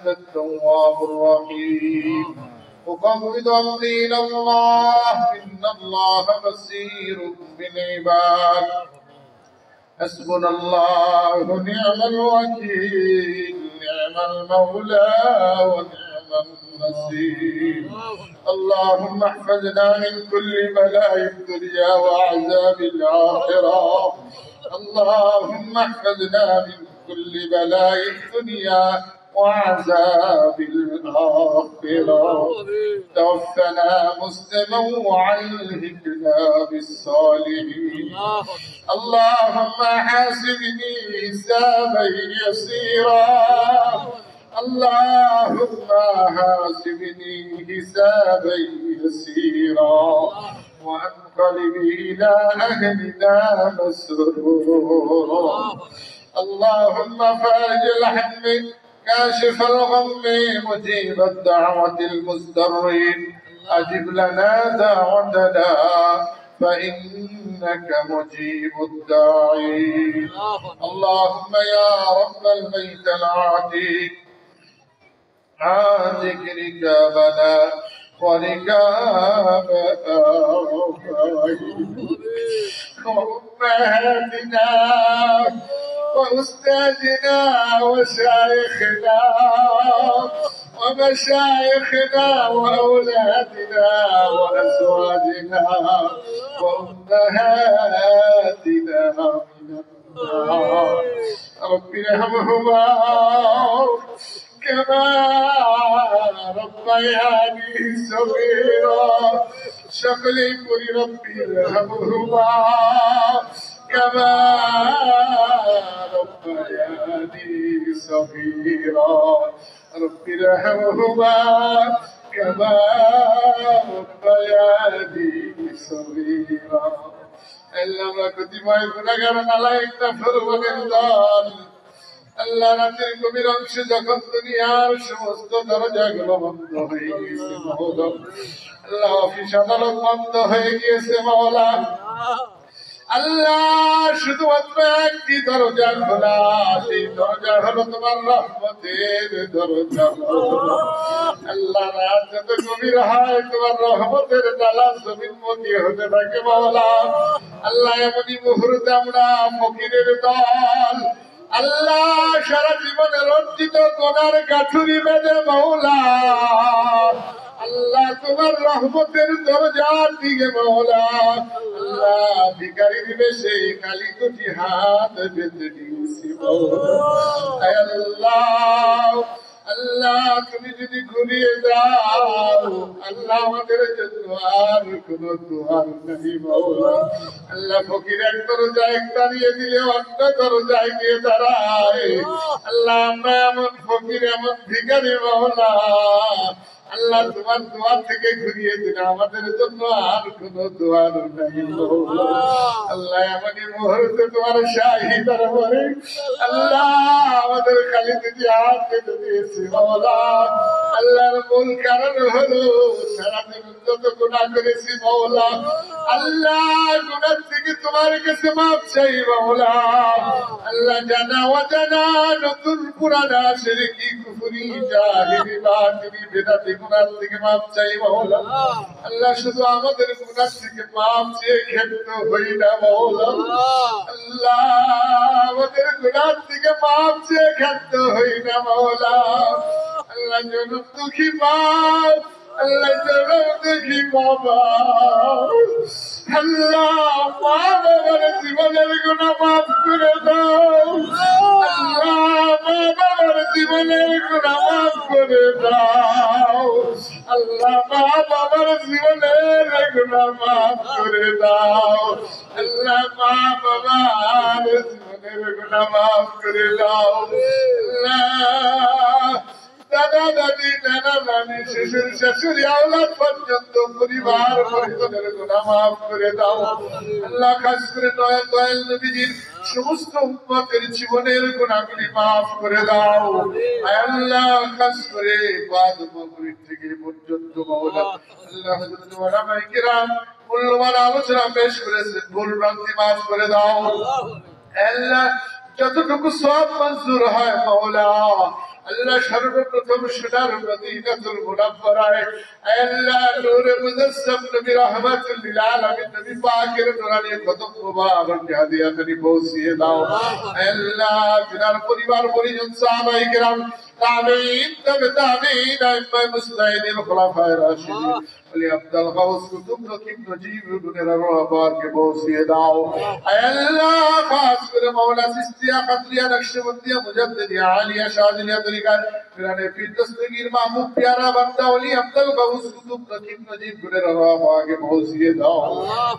أنت التواب الرحيم أفوض أمري إلى الله إن الله بصير بالعباد حسبنا الله ونعم الوكيل نعم المولى ونعم النصير اللهم احفظنا من كل بلاء الدنيا وعذاب الآخرة اللهم احفظنا من كل بلاء الدنيا وعذاب الآخرة توفنا مسلما وعلهنا بالصالحين اللهم حاسبني حسابا يسيرا اللهم حاسبني حسابا يسيرا وانقلب إلى أهلنا مسرورا اللهم فارج الهم كاشف الغم مجيب الدعوة المضطرين أجب لنا دعوتنا فإنك مجيب الداعين اللهم يا رب البيت العتيق عاتق ركابنا وركاب أمهاتنا وأستاذنا وشيخنا ومشايخنا وأولادنا وأزواجنا وأمهاتنا من النار رب ارحمهما كما ربياني صغيرا شغلي قل ربي ارحمهما كما ربياني صغيرا رب ارحمهما كما ربياني صغيرا আল্লাহ আমরা কতিপয় গুনাহগার নালায়েক নাফরমানের দল আল্লাহ রাতের গভীর অংশে যখন দুনিয়ার সমস্ত দরজাগুলো বন্ধ হয়ে গিয়েছে মাওলা আল্লাহ অফিস আদালত বন্ধ হয়ে গিয়েছে মাওলা আল্লাহ শুধুমাত্র একটি দরজা খোলা সেই দরজা হলো তোমার রহমতের দরজা আল্লাহ রাত যত গভীর হয় তোমার রহমতের ডালা জমিনমুখী হতে থাকে মাওলা আল্লাহ এমনই মুহূর্তে আমরা ফকিরের দল আল্লাহ সারা জীবনের অর্জিত গোনার গাঠুরি বেঁধে মাওলা আল্লাহ তোমার রহমতের দরজার দিকে মাওলা আল্লাহ ভিখারির বেশে খালি দুটি হাত বেঁধে দিয়েছি আল্লাহ আল্লাহ তুমি যদি ঘুরিয়ে যাও আল্লাহ আমাদের জন্য আর কোন দুয়ার নেই মাওলা আল্লাহ ফকির এক দরজায় দাঁড়িয়ে দিলে অন্য দরজায় গিয়ে দাঁড়ায় আল্লাহ আমরা এমন ফকির এমন ভিখারি মাওলা আল্লাহ তোমার দোয়ার থেকে ঘুরিয়ে দিলে আমাদের জন্য আর কোন দোয়ার নেই আল্লাহ এমনই মুহূর্তে তোমার শাহী দরবারে আল্লাহ আমাদের খালি যদি হাত পেতে দিয়েছি মাওলা আল্লাহর মূল কারণ হলো সারা জীবন যত গুনাহ করেছি মাওলা আল্লাহ গুনাহ থেকে তোমার কাছে মাফ চাই মাওলা আল্লাহ জানা অজানা নতুন পুরানা শিরকি কুফরি জাহিলি বাতিনি বেদাতি গুনাহ থেকে মাফ চাই মাওলা আল্লাহ শুধু আমাদের গুনাহ থেকে মাফ চেয়ে ক্ষেত্র হই না মাওলা আল্লাহ আমাদের গুনাহ থেকে মাফ চেয়ে ক্ষেত্র হই না মাওলা আল্লাহ জনম দুঃখী মাফ আল্লাহ জনম দুঃখী বাবা আল্লাহ মা বাবার জীবনের গুনাহ মাফ করে দাও আল্লাহ মা বাবার জীবনের গুনাহ মাফ করে দাও আল্লাহ মা বাবার জীবনের গুনাহ মাফ করে দাও আল্লাহ মা বাবার জীবনের গুনাহ মাফ করে দাও আল্লাহ দাদা দাদি নানা নানি শ্বশুর শাশুড়ি আওলাদ পর্যন্ত পরিবার পরিজনের গুনাহ মাফ করে দাও আল্লাহ খাস করে দয়াল নবীজির সমস্ত উম্মতের জীবনের গুনাহগুলি মাফ করে দাও আয় আল্লাহ খাস করে বাদ মাগরিব থেকে পর্যন্ত মাওলা আল্লাহ হযরত ওলামায়ে কিরাম মূল্যবান আলোচনা পেশ করেছেন ভুল ভ্রান্তি মাফ করে দাও আল্লাহ যতটুকু সওয়াব মঞ্জুর হয় মাওলা আল্লাহ সর্বপ্রথম সোনার মদিনাতুল মুনাওয়ারায় আল্লাহ নূরে মুজাসসাম নবী রাহমাতুল লিল আলামিন নবী পাকের নূরানি কদম মুবারক হাদিয়া করে পৌঁছিয়ে দাও আল্লাহ যার পরিবার পরিজন সাহাবায়ে কেরাম তাবেঈন তাবেঈন আইম্মা মুসতাহিদিন খুলাফায়ে রাশিদিন আলী আব্দুল গাউস কুতুব রকিব নজিব গুনের রহবারকে পৌঁছিয়ে দাও আল্লাহ খাস করে মাওলানা সিস্তিয়া কাদরিয়া নকশবন্দিয়া মুজাদ্দিদিয়া আলিয়া শাদিলিয়া তরিকার ফিরানে পীর দস্তগীর মাহমুদ প্যারা বান্দা ওলি আব্দুল গাউস কুতুব রকিব নজিব গুনের রহবারকে পৌঁছিয়ে দাও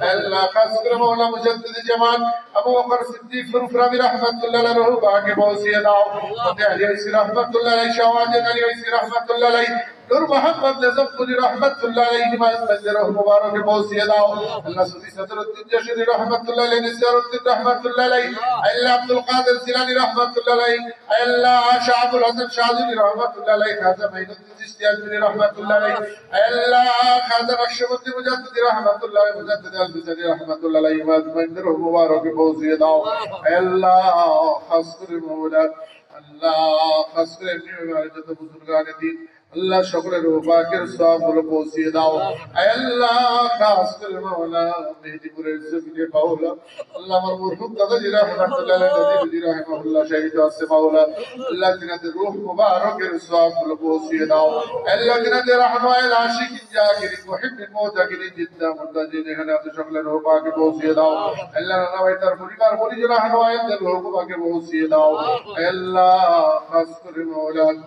আল্লাহ খাস করে মাওলানা মুজাদ্দিদ জামান আবু বকর সিদ্দিক ফুরফুরাবি রাহমাতুল্লাহ আলাইহি রহবারকে পৌঁছিয়ে দাও ফাতে আলী ওয়াইসি রাহমাতুল্লাহ আলাইহি শাওয়াজান আলী ওয়াইসি রাহমাতুল্লাহ আলাইহি নূর মোহাম্মদ নজফুলি রাহমাতুল্লাহ আলাইহি মাযদার মুবারকে পৌঁছিয়ে দাও আল্লাহ সুফি সদরুদ্দিন জাশরি রাহমাতুল্লাহ আলাইহি নিসারউদ্দিন রাহমাতুল্লাহ আলাইহি আল্লাহ আব্দুল কাদের জিলানী রাহমাতুল্লাহ আলাইহি আল্লাহ শাহুল হাসান শাহজুলি রাহমাতুল্লাহ আলাইহি খাজা মাইনুদ্দিন চিশতি আজমিরি রাহমাতুল্লাহ আলাইহি আল্লাহ খাজা নকশবন্দি মুজাদ্দিদি রাহমাতুল্লাহ আলাইহি মুজাদ্দিদ আল-বিজারি রাহমাতুল্লাহ আলাইহি মাযদার মুবারকে পৌঁছিয়ে দাও আল্লাহ খাস করে মাওলা আল্লাহ খাস করে যত বুজুর্গানে দিন আল্লাহ সকলের রূপাকের সওয়াবগুলো পৌঁছিয়ে দাও আল্লাহ খাস করে মাওলানা মেহেদিপুরের জমিনে মাওলানা আল্লাহ আমার মরহুম দাদাজি রাহমাতুল্লাহ আলাইহি নদীজি রাহিমাহুল্লাহ শহীদ আছে মাওলানা আল্লাহ তিনাদের রূহ মুবারকের সওয়াবগুলো পৌঁছিয়ে দাও আল্লাহ তিনাদের রাহমায়ে আশিকিন জাকিরিন মুহিব্বিন মুতাকিরিন জিদ্দা মুতাজিন এখানে আছে সকলের রূপাকে পৌঁছিয়ে দাও আল্লাহ নানা তার পরিবার পরিজন রাহমায়ে রূহ মুবারকে পৌঁছিয়ে দাও আল্লাহ খাস করে মাওলানা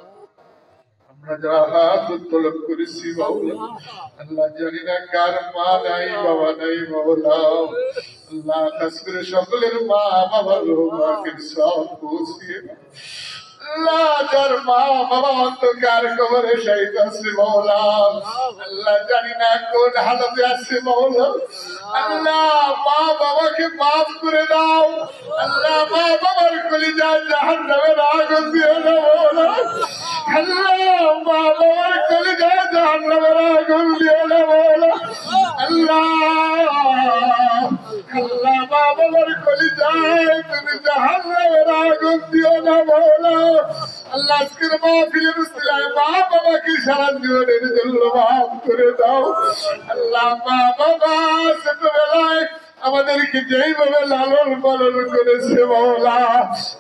আমরা যারা হাত উত্তোলন করেছি মাওলা আল্লাহ জানি না কার মা নাই বাবা নাই মাওলা আল্লাহ খাস করে সকলের মা বাবার রহমাকে সব পৌঁছিয়ে আল্লাহ যার মা বাবা অন্ধকার কবরে শহীদ আছে মাওলা আল্লাহ জানি না কোন হালতে আছে মাওলা আল্লাহ মা বাবাকে মাফ করে দাও আল্লাহ মা বাবার কলিজা জাহান্নামের আগুন দিও না মাওলা আল্লাহ মা বাবার কলিজা জাহান্নামের আগুন দিও না মাওলা আল্লাহ আল্লাহ মা বাবার কলিজায় তুমি জাহান্নামের আগুন দিও না মাওলা আল্লাহ আজকের মাহফিলের উসিলায় মা বাবাকে সারা জীবনের জন্য মাফ করে দাও আল্লাহ মা বাবা ছোটবেলায় আমাদেরকে যেইভাবে লালন পালন করেছে মাওলা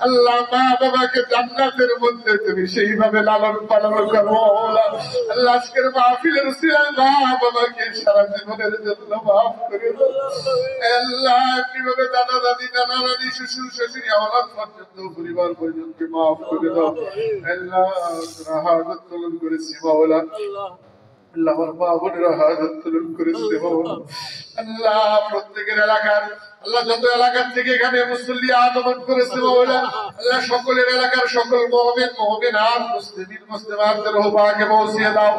আল্লাহ মা বাবাকে জান্নাতের মধ্যে তুমি সেইভাবে লালন পালন করো মাওলা আল্লাহ আজকের মাহফিলের উসিলায় মা বাবাকে সারা জীবনের জন্য মাফ করে দাও আল্লাহ কিভাবে দাদা দাদি নানা নানি শ্বশুর শাশুড়ি আওলাদ পর্যন্ত পরিবার পর্যন্ত মাফ করে দাও আল্লাহ হাজত তুলন করেছি মাওলা আল্লাহ আমার মা বোনেরা হাজত তুলন করেছে মাওলা আল্লাহ প্রত্যেকের এলাকার আল্লাহ যত এলাকার থেকে এখানে মুসল্লি আগমন করেছে মাওলা আল্লাহ সকলের এলাকার সকল মুমিন মুমিনাত মুসলিমিন মুসলিমাতদের রহবাকে পৌঁছিয়ে দাও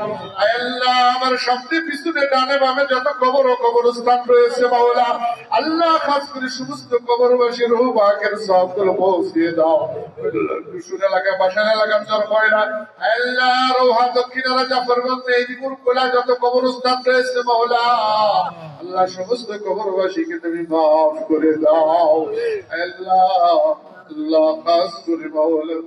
আল্লাহ আমার সামনে পিছনে ডানে বামে যত কবর ও কবরস্থান রয়েছে মাওলা আল্লাহ খাস করে সমস্ত কবরবাসীর রহবাকের সবগুলো পৌঁছিয়ে দাও দুশুর এলাকা বাসার এলাকার চরময়রা আল্লাহ রোহা দক্ষিণারা জাফরগঞ্জ মেহেদিপুর কোলা যত কবরস্থান রয়েছে মাওলা আল্লাহ সমস্ত কবরবাসীকে তুমি মাফ করে দাও আল্লাহ আল্লাহ খাস করে মাওলা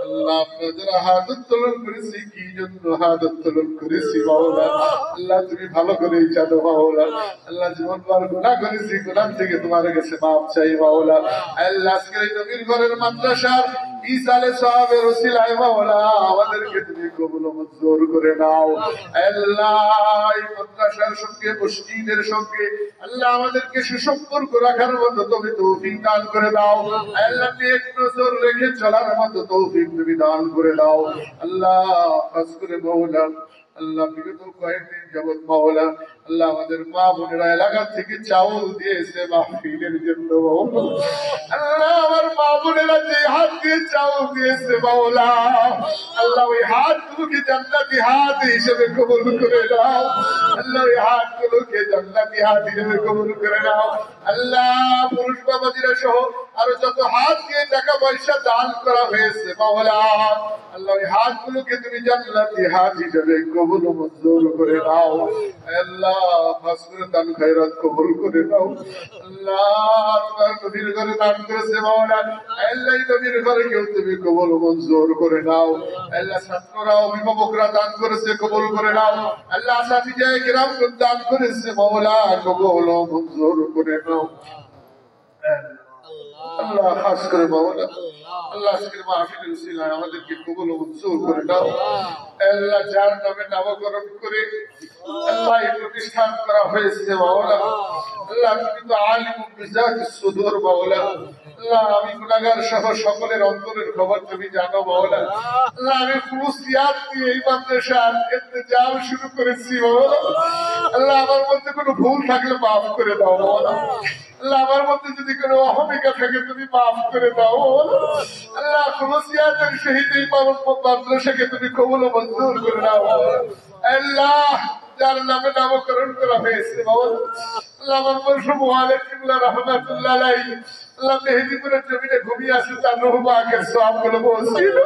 আল্লাহ আপনাদের হাত উত্তোলন করেছি কি জন্য হাত উত্তোলন করেছি মাওলা আল্লাহ তুমি ভালো করে জানো মাওলা আল্লাহ জীবনভর গুনাহ করেছি গুনাহ থেকে তোমার কাছে মাফ চাই মাওলা আল্লাহ আজকের এই নবীর ঘরের মাদ্রাসার ইসালে সাহাবের ওসিলায় মাওলা আমাদেরকে তুমি কবুল ও মঞ্জুর করে নাও আল্লাহ এই মাদ্রাসার সঙ্গে মসজিদের সঙ্গে আল্লাহ আমাদেরকে সুসম্পর্ক রাখার মতো তুমি তৌফিক দান করে দাও আল্লাহ নেক নজর রেখে চলার মতো তৌফিক তুমি দান করে দাও আল্লাহ খাস করে মাওলা আল্লাহ বিগত কয়েকদিন যাবত মাওলা আল্লাহ আমাদের মা বোনেরা এলাকা থেকে চাউল দিয়েছে মাহফিলের জন্য আল্লাহ আমার মা বোনেরা যে হাত দিয়ে চাউল দিয়েছে মাওলা আল্লাহ ওই হাতগুলোকে জান্নাতি হাত হিসেবে কবুল করে নাও আল্লাহ ওই হাতগুলোকে জান্নাতি হাত হিসেবে কবুল করে নাও আল্লাহ পুরুষ বাবাজিরা সহ আরো যত হাত দিয়ে টাকা পয়সা দান করা হয়েছে মাওলা আল্লাহ ওই হাতগুলোকে তুমি জান্নাতি হাত হিসেবে কবুল ও মঞ্জুর করে নাও আল্লাহ আল্লাহ খাস করে দান খায়রাত কবুল করে নাও আল্লাহ তোমার নবীর ঘরে দান করেছে মাওলা আল্লাহ নবীর ঘরে কেউ তুমি কবুল মঞ্জুর করে নাও আল্লাহ ছাত্ররা অভিভাবকরা দান করেছে কবুল করে নাও আল্লাহ সাথীজায়ে কিরাম দান করেছে মাওলা কবুল মঞ্জুর করে নাও আল্লাহ খাস করে মাওলা আল্লাহ আজকের মাহফিলের উসিলায় আমাদেরকে কবুল ও মঞ্জুর করে দাও আল্লাহ যার নামে নামকরণ করে আল্লাহ এই প্রতিষ্ঠান করা হয়েছে মাওলা আল্লাহ তুমি তো আলিম বিজাতিস সুদূর মাওলা আল্লাহ আমি গুনাহগার সহ সকলের অন্তরের খবর তুমি জানো মাওলা আল্লাহ আমি খুলুসিয়াত দিয়ে এই মাদ্রাসার ইন্তজাম শুরু করেছি মাওলা আল্লাহ আমার মধ্যে কোনো ভুল থাকলে মাফ করে দাও মাওলা আল্লাহ আমার মধ্যে যদি কোনো অহমিকা থাকে তুমি মাফ করে দাও আল্লাহ খুলুসিয়াতের শহীদ এই মাদ্রাসাকে তুমি কবুল ও মঞ্জুর করে নাও আল্লাহ যার নামে নামকরণ করা হয়েছে আল্লাহ আমার মরহুম ওয়ালিদ কিবলা রাহমাতুল্লাহ আলাইহি আল্লাহ মেহেদিপুরের জমিনে ঘুমিয়ে আছে তার রূহ পাকের সওয়াবগুলো পৌঁছিল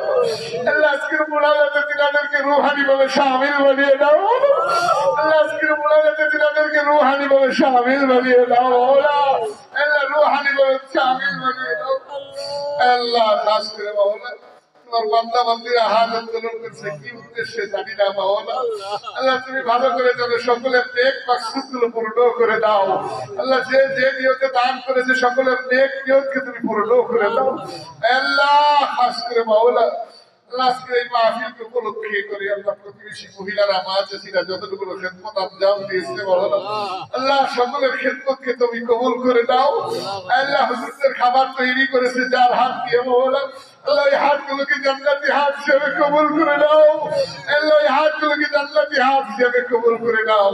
আল্লাহ আজকের মুনাজাতে তিনাদেরকে রূহানি ভাবে শামিল বানিয়ে দাও আল্লাহ আজকের মুনাজাতে তিনাদেরকে রূহানি ভাবে শামিল বানিয়ে দাও আল্লাহ রূহানি ভাবে শামিল বানিয়ে দাও আল্লাহ খাস করে মাওলা তোমার বান্দা বান্দীরা হাত উত্তোলন করছে কি উদ্দেশ্যে জানি না মাওলা আল্লাহ তুমি ভালো করে জানো সকলের নেক মাকসুদগুলো পূর্ণ করে দাও আল্লাহ যে যে নিয়তে দান করেছে সকলের নেক নিয়তকে তুমি পূর্ণ করে দাও আল্লাহ খাস করে মাওলা আজকে এই মাহফিলকে উপলক্ষে করে আল্লাহ প্রতিবেশী মহিলারা মা চাষিরা যতটুকু খেদমত আঞ্জাম দিয়েছে আল্লাহ সকলের খেদমতকে তুমি কবুল করে দাও আল্লাহ হুজুরদের খাবার তৈরি করেছে যার হাত দিয়ে মাওলা আল্লাহ এই হাতগুলোকে জান্নাতি হাত হিসেবে কবুল করে দাও আল্লাহ এই হাতগুলোকে জান্নাতি হাত হিসেবে কবুল করে দাও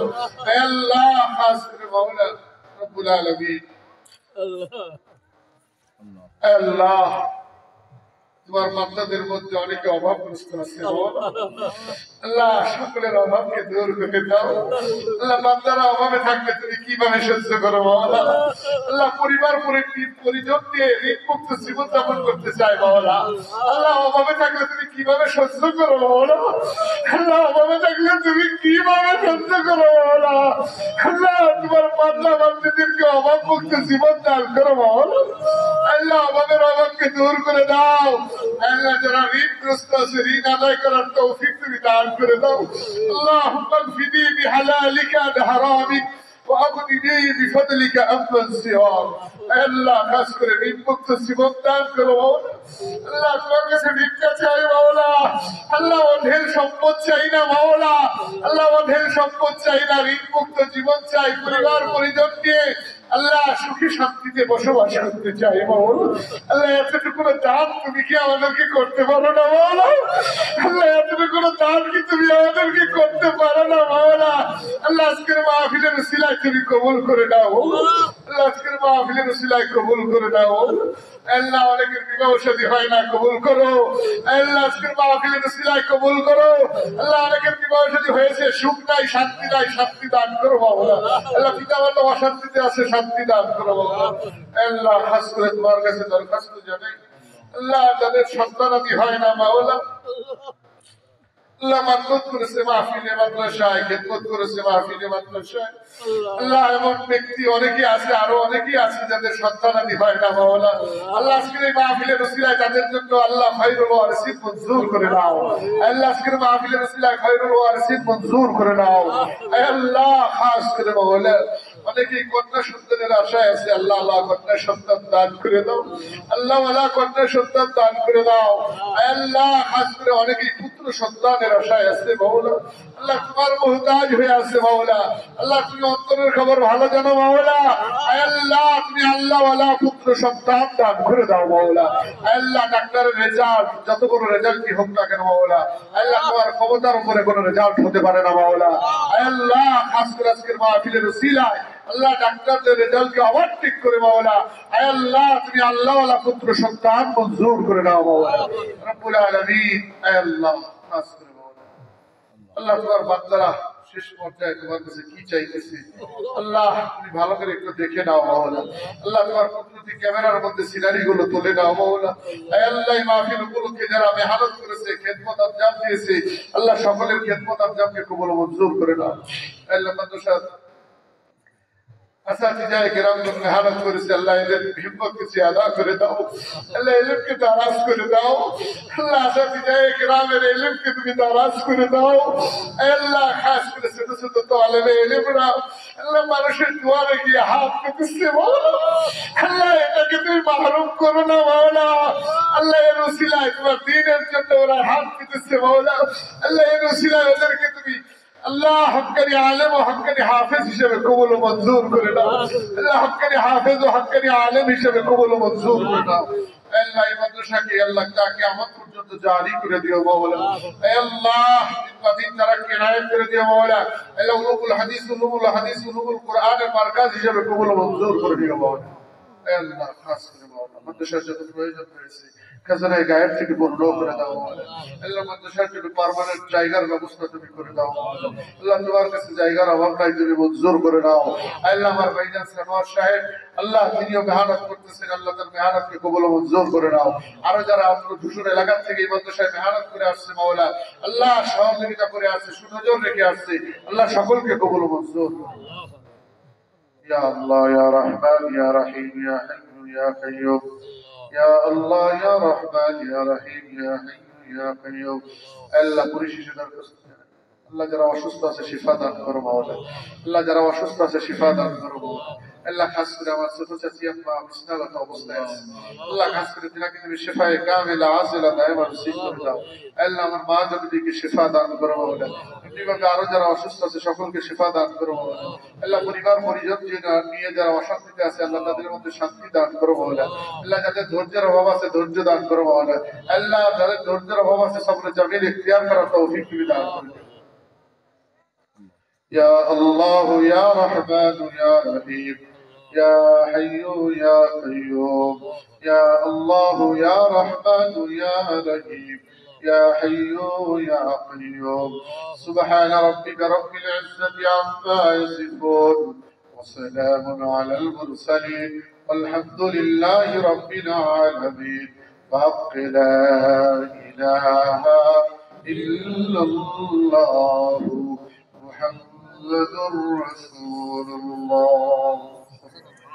আল্লাহ খাস করে মাওলা রব্বুল আলামিন আল্লাহ তোমার বান্দাদের মধ্যে অনেকে অভাবগ্রস্ত আছে আল্লাহ সকলের অভাবকে দূর করে দাও আল্লাহ বান্দারা অভাবে থাকলে তুমি কিভাবে সহ্য করো মাওলা আল্লাহ পরিবার পরিজন নিয়ে ঋণ মুক্ত জীবন যাপন করতে চাই মাওলা আল্লাহ অভাবে থাকলে তুমি কিভাবে সহ্য করো মাওলা আল্লাহ অভাবে থাকলে তুমি কিভাবে সহ্য করো মাওলা আল্লাহ তোমার বান্দা বান্দীদেরকে অভাব মুক্ত জীবন দান করো মাওলা আল্লাহ অভাবের অভাবকে দূর করে দাও আল্লাহ যারা ঋণগ্রস্ত আছে ঋণ আদায় করার তৌফিক তুমি দান করে দাও আল্লাহুম্মা গফিনি বিহালালিকা আন হারামিক وأغنني بفضلك عمن سواك আল্লাহ খাস করে ঋণ মুক্ত জীবন দান করো আল্লাহ তোমার কাছে ভিক্ষা চাই মাওলা আল্লাহ অঢেল সম্পদ চাই না মাওলা আল্লাহ অঢেল সম্পদ চাই না ঋণ মুক্ত জীবন চাই পরিবার পরিজন নিয়ে আল্লাহ সুখী শান্তিতে বসবাস করতে চাই মাওলা আল্লাহ এতটুকু দান তুমি কি আমাদেরকে করতে পারো না মাওলা আল্লাহ এতটুকু দান কি তুমি আমাদেরকে করতে পারো না মাওলা আল্লাহ আজকের মাহফিলের উসিলায় তুমি কবুল করে দাও আল্লাহ আজকের মাহফিলের উসিলায় কবুল করে দাও আল্লাহ অনেকের বিবাহ শাদী হয় না কবুল করো আল্লাহ আজকের মাহফিলের উসিলায় কবুল করো আল্লাহ অনেকের বিবাহ শাদী হয়েছে সুখ নাই শান্তি দান করো মাওলা আল্লাহ পিতামাতা অশান্তিতে আছে শান্তি দান করো মাওলা আল্লাহ খাস করে তোমার কাছে দরখাস্ত জানাই আল্লাহ যাদের সন্তানাদি হয় না মাওলা আল্লাহ মাদরত করেছে মাহফিলে মাদ্রাসায় খেদমত করেছে মাহফিলে মাদ্রাসায় আল্লাহ এমন ব্যক্তি অনেকেই আছে আরো অনেকেই আছে যাদের সন্তানাদি হয় না মাওলা আল্লাহ আজকের এই মাহফিলের উসিলায় তাদের জন্য আল্লাহ খায়রুল ওয়ারিসিন মঞ্জুর করে নাও আল্লাহ আজকের মাহফিলের উসিলায় খায়রুল ওয়ারিসিন মঞ্জুর করে নাও আল্লাহ খাস করে মাওলা অনেকেই কন্যা সন্তানের আশায় আছে আল্লাহ আল্লাহ কন্যা সন্তান দান করে দাও আল্লাহ আল্লাহ কন্যা সন্তান দান করে দাও আল্লাহ খাস করে অনেকেই পুত্র সন্তানের আশায় আছে মাওলা আল্লাহ তোমার মুহতাজ হয়ে আছে মাওলা আল্লাহ তুমি অন্তরের খবর ভালো জানো মাওলা আল্লাহ তুমি আল্লাহ ওয়ালা পুত্র সন্তান দান করে দাও মাওলা আল্লাহ ডাক্তারের রেজাল্ট যত বড় রেজাল্টই হোক না কেন মাওলা আল্লাহ তোমার ক্ষমতার উপরে কোনো রেজাল্ট হতে পারে না মাওলা আল্লাহ খাস করে আজকের মাহফিলের উসিলায় আল্লাহ ডাক্তারদের রেজাল্টকে ওভারটেক করে মাওলা আল্লাহ তুমি আল্লাহ ওয়ালা পুত্র সন্তান মঞ্জুর করে দাও মাওলা রব্বুল আলামিন আল্লাহ খাস করে মাওলা আল্লাহ তোমার বান্দারা শেষ পর্যায়ে তোমার কাছে কি চাইতেছি আল্লাহ তুমি ভালো করে একটু দেখে নাও মাওলা আল্লাহ তোমার কুদরতি ক্যামেরার মধ্যে সিনারি গুলো তুলে নাও মাওলা আয় আল্লাহ এই মাহফিল উপলক্ষে যারা মেহনত করেছে খেদমত আঞ্জাম দিয়েছে আল্লাহ সকলের খেদমত আঞ্জামকে কবুল ও মঞ্জুর করে নাও আল্লাহ মাদ্রাসা اساتذہ کرام جو محنت করেছে আল্লাহ এদের হিম্মতকে জিয়াদা করে দাও আল্লাহ ইলমকে দারাজ করে দাও আল্লাহ اساتذہ کرامের ইলমকে তুমি দারাজ করে দাও আল্লাহ খাস করে ছোট ছোট তালেবে ইলমরা আল্লাহ মানুষের দুয়ারে গিয়ে হাত পেতেছে মাওলা আল্লাহ এটাকে তুমি মাহরুম করো না মাওলা আল্লাহ এর ওসিলায় তোমার দ্বীনের জন্য ওরা হাত পেতেছে মাওলা আল্লাহ এর ওসিলায় ওদেরকে তুমি আল্লাহ হক্কানি আলেম ও হক্কানি হাফেজ হিসেবে কবুল ও মঞ্জুর করে দাও আল্লাহ হক্কানি হাফেজ ও হক্কানি আলেম হিসেবে কবুল ও মঞ্জুর করে দাও আল্লাহ এই মাদ্রাসাকে আল্লাহ কিয়ামত পর্যন্ত জারি করে দিও মাওলা আল্লাহ দিন তারা কিনায়াত করে দিও মাওলা আল্লাহ উলুমুল হাদিস উলুমুল কোরআনের মারকাজ হিসেবে কবুল ও মঞ্জুর করে দিও মাওলা আল্লাহ খাস করে মাওলা মাদ্রাসার যত প্রয়োজন রয়েছে খাজানায়ে গায়েব থেকে পূর্ণ করে দাও আল্লাহ মাদ্রাসার জন্য পার্মানেন্ট জায়গার ব্যবস্থা তুমি করে দাও আল্লাহ তোমার কাছে জায়গার অভাব নাই তুমি মঞ্জুর করে দাও আল্লাহ আমার ভাইজান সানোয়ার সাহেব আল্লাহ তিনিও মেহনত করতেছেন আল্লাহ তার মেহনতকে কবুল ও মঞ্জুর করে দাও আরো যারা আপনার ধূসর এলাকা থেকে এই মাদ্রাসায় মেহনত করে আসছে মাওলা আল্লাহ সহযোগিতা করে আসছে সুনজর রেখে আসছে আল্লাহ সকলকে কবুল ও মঞ্জুর ইয়া আল্লাহ ইয়া রহমান ইয়া রহিম ইয়া হাইয়্যু ইয়া কাইয়্যুম يا الله يا رحمن يا رحيم يا حي يا قيوم الله পরিশেষে দরখাস্ত আল্লাহ যারা অসুস্থ আছে শিফা দান করো মাওলা আল্লাহ যারা অসুস্থ আছে শিফা দান করো মাওলা আল্লাহ খাস করে আমার ছোট চাচি আম্মা বিছনাগত অবস্থায় আছে আল্লাহ খাস করে তিনাকে তুমি শিফায়ে কামিলা আজিলা দায়মা নসিব করে দাও আল্লাহ আমার মা জননীকে শিফা দান করো মাওলা এমনিভাবে আরো যারা অসুস্থ আছে সকলকে শিফা দান করো মাওলা আল্লাহ পরিবার পরিজন নিয়ে যারা অশান্তিতে আছে আল্লাহ তাদের মধ্যে শান্তি দান করো মাওলা আল্লাহ যাদের ধৈর্যের অভাব আছে ধৈর্য দান করো মাওলা আল্লাহ যাদের ধৈর্যের অভাব আছে সবরে জামিল ইখতিয়ার করার তৌফিক তুমি দান করো يا الله يا رحمن يا رحيم يا حي يا قيوم يا الله يا رحمن يا رحيم يا حي يا قيوم سبحان ربك رب العزة عما يصفون وسلام على المرسلين والحمد لله رب العالمين وحق لا إله إلا الله محمد رسول الله